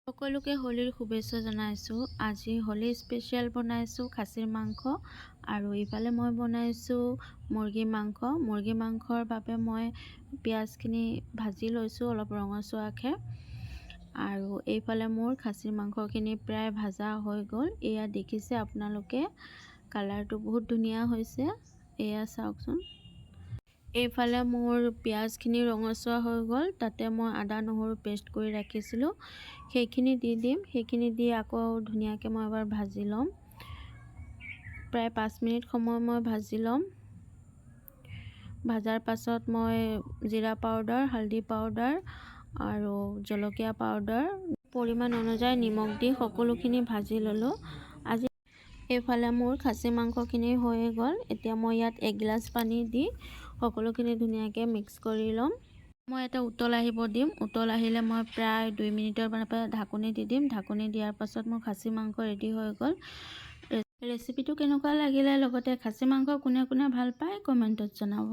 সকলোকে হোলীৰ শুভেচ্ছা জনাইছোঁ। আজি হোলী স্পেচিয়েল বনাইছোঁ খাচীৰ মাংস আৰু ইফালে মই বনাইছোঁ মুৰ্গী মাংস। মুৰ্গী মাংসৰ বাবে মই পিঁয়াজখিনি ভাজি লৈছোঁ অলপ ৰঙচুৱাকৈ আৰু এইফালে মোৰ খাচীৰ মাংসখিনি প্ৰায় ভাজা হৈ গ'ল। এয়া দেখিছে আপোনালোকে, কালাৰটো বহুত ধুনীয়া হৈছে, এয়া চাওকচোন। এইফালে মোৰ পিঁয়াজখিনি ৰঙচুৱা হৈ গ'ল, তাতে মই আদা নহৰু পেষ্ট কৰি ৰাখিছিলোঁ, সেইখিনি দি দিম। সেইখিনি দি আকৌ ধুনীয়াকৈ মই এবাৰ ভাজি ল'ম। প্ৰায় 5 মিনিট সময় মই ভাজি ল'ম। ভাজাৰ পাছত মই জিৰা পাউডাৰ, হালধি পাউডাৰ আৰু জলকীয়া পাউডাৰ পৰিমাণ অনুযায়ী নিমখ দি সকলোখিনি ভাজি ল'লোঁ। আজি এইফালে মোৰ খাচী মাংসখিনি হৈ গ'ল। এতিয়া মই ইয়াত 1 গিলাচ পানী দি সকলোখিনি ধুনীয়াকৈ মিক্স কৰি ল'ম। মই এটা উতল আহিব দিম। উতল আহিলে মই প্ৰায় 2 মিনিটৰ বাবে ঢাকনি দি দিম। ঢাকনি দিয়াৰ পাছত মোৰ খাচী মাংস ৰেডি হৈ গ'ল। ৰেচিপিটো কেনেকুৱা লাগিলে, লগতে খাচী মাংস কোনে কোনে ভাল পায় কমেণ্টত জনাব।